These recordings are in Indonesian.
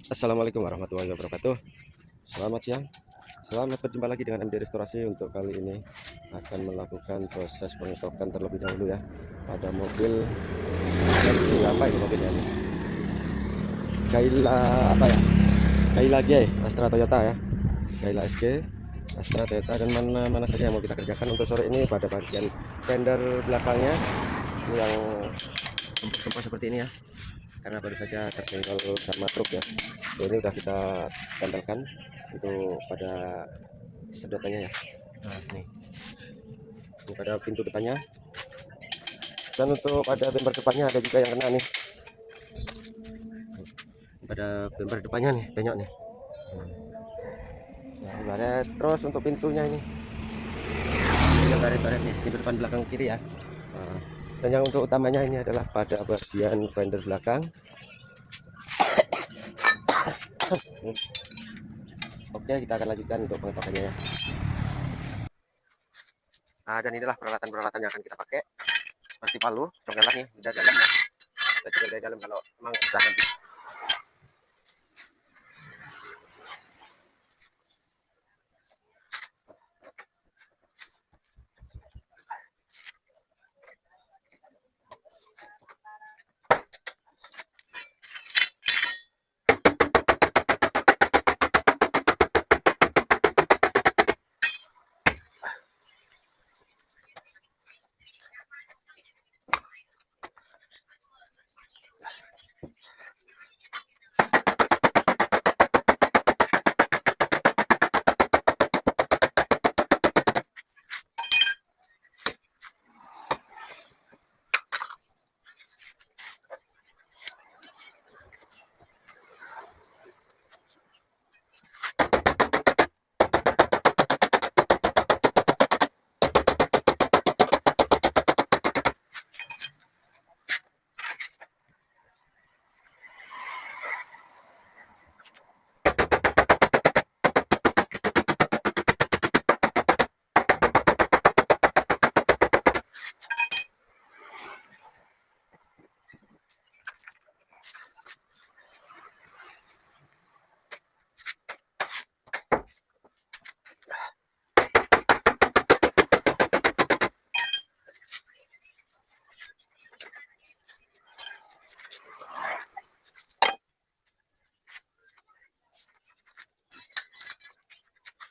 Assalamualaikum warahmatullahi wabarakatuh. Selamat siang. Selamat berjumpa lagi dengan MD Restorasi. Untuk kali ini akan melakukan proses pengecokan terlebih dahulu ya pada mobil versi apa ini mobilnya ini? Kaila apa ya? Kaila G Astra Toyota ya. Kaila SG Astra Toyota, dan mana saja yang mau kita kerjakan untuk sore ini pada bagian fender belakangnya yang kempes seperti ini ya, karena baru saja tersenggol sama truk ya. Ini udah kita tempelkan itu pada sedotannya ya. Nah, ini pada pintu depannya, dan untuk pada bumper depannya ada juga yang kena nih. Pada bumper depannya nih penyok nih. Nah, baret. Terus untuk pintunya ini yang baret-baret nih, pintu depan belakang kiri ya. Nah, dan yang untuk utamanya ini adalah pada bagian fender belakang. Oke, kita akan lanjutkan untuk pengecekannya ya. Nah, dan inilah peralatan-peralatan yang akan kita pakai, seperti palu, cokelat nih, udah dalam ya. Kita dari dalam kalau memang susah nanti.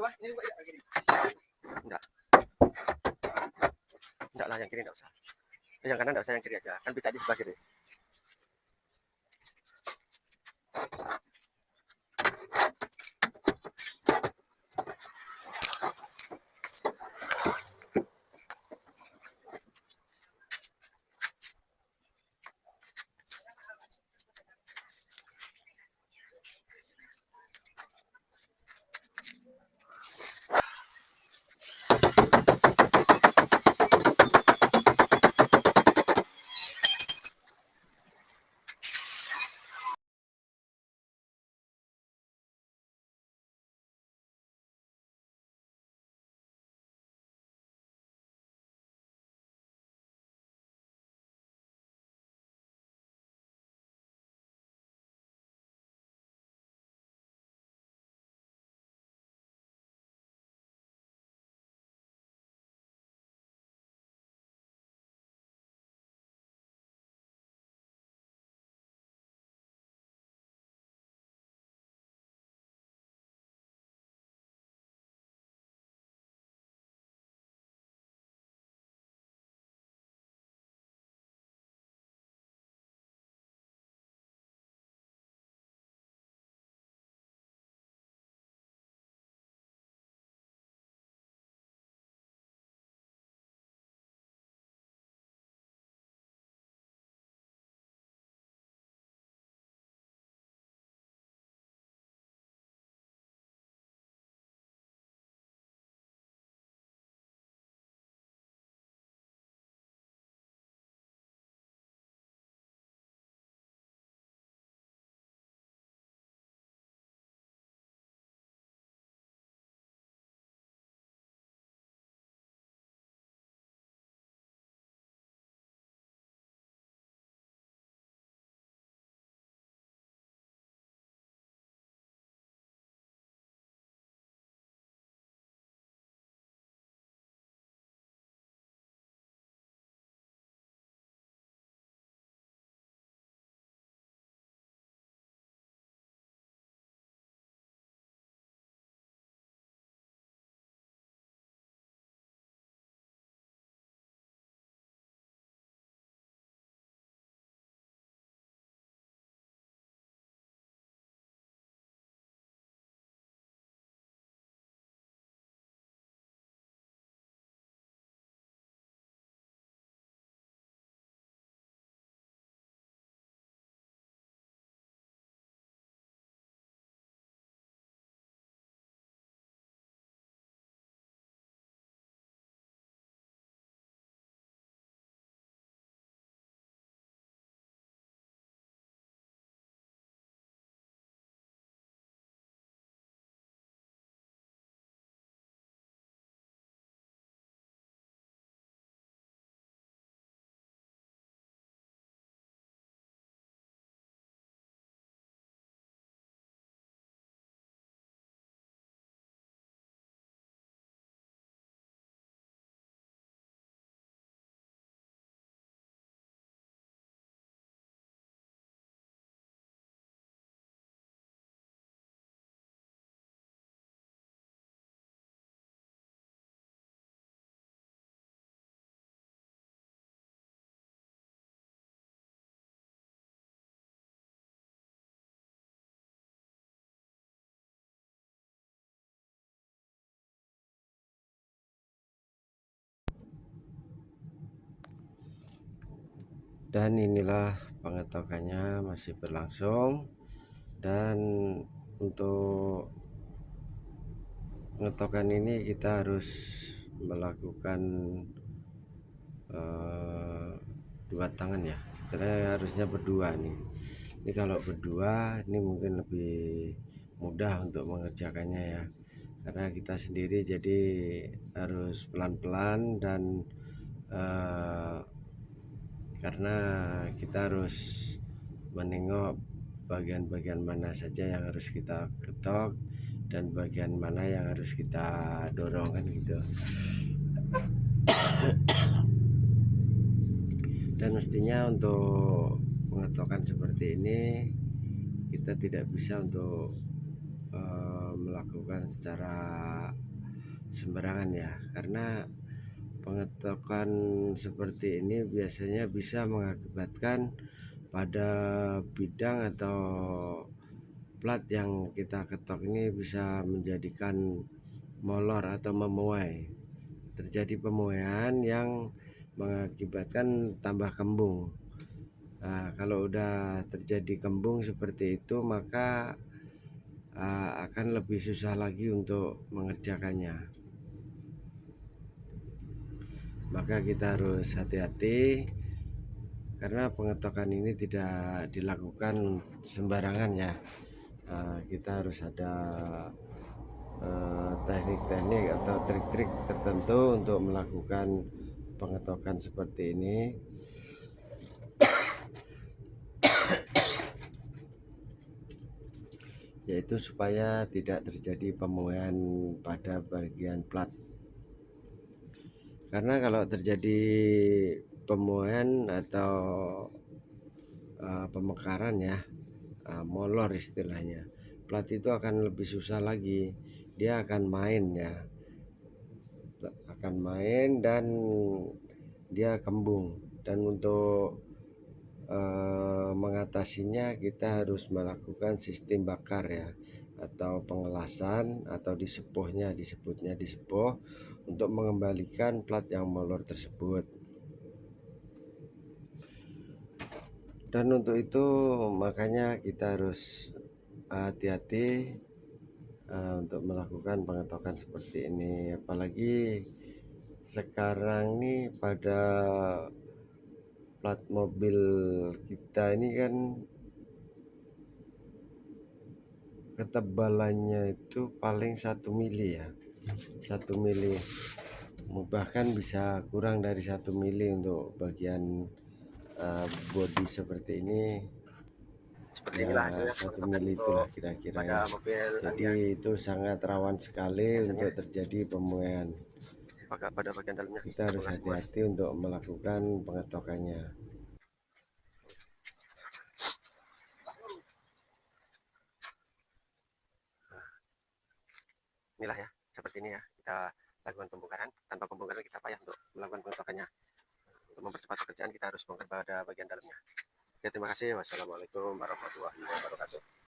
Enggak, enggak lah, yang kiri enggak usah. Yang kanan enggak usah, yang kiri aja. Kan bisa di sebelah kiri. Dan inilah pengetokannya masih berlangsung. Dan untuk pengetokan ini kita harus melakukan dua tangan ya, sebenarnya harusnya berdua nih. Ini kalau berdua ini mungkin lebih mudah untuk mengerjakannya ya, karena kita sendiri jadi harus pelan-pelan dan karena kita harus menengok bagian-bagian mana saja yang harus kita ketok dan bagian mana yang harus kita dorong kan gitu. Dan mestinya untuk pengetokan seperti ini kita tidak bisa untuk melakukan secara sembarangan ya, karena pengetokan seperti ini biasanya bisa mengakibatkan pada bidang atau plat yang kita ketok ini bisa menjadikan molor atau memuai, terjadi pemuaian yang mengakibatkan tambah kembung. Nah, kalau udah terjadi kembung seperti itu maka akan lebih susah lagi untuk mengerjakannya. Maka kita harus hati-hati karena pengetokan ini tidak dilakukan sembarangan ya. Kita harus ada teknik-teknik atau trik-trik tertentu untuk melakukan pengetokan seperti ini, yaitu supaya tidak terjadi pemuaian pada bagian plat. Karena kalau terjadi pemuaian atau pemekaran ya, molor istilahnya, plat itu akan lebih susah lagi, dia akan main ya, akan main dan dia kembung. Dan untuk mengatasinya kita harus melakukan sistem bakar ya, atau pengelasan, atau disepuhnya, disebutnya disepuh, untuk mengembalikan plat yang molor tersebut. Dan untuk itu makanya kita harus hati-hati untuk melakukan pengetokan seperti ini, apalagi sekarang nih pada plat mobil kita ini kan ketebalannya itu paling 1 mili ya, 1 mili, bahkan bisa kurang dari 1 mili untuk bagian bodi seperti ini. Seperti Ya inilah hasilnya 1 pengetokan mili untuk itulah kira-kira pada ya. mobil Jadi Aldia itu sangat rawan sekali biasanya untuk terjadi pemuaian. pada bagian dalamnya Kita harus bukan buat. hati-hati untuk melakukan pengetokannya. Inilah ya, seperti ini ya kita lakukan pembongkaran. Tanpa pembongkaran kita payah untuk melakukan pengetokannya. Untuk mempercepat pekerjaan kita harus bongkar pada bagian dalamnya. Oke, terima kasih. Wassalamualaikum warahmatullahi wabarakatuh.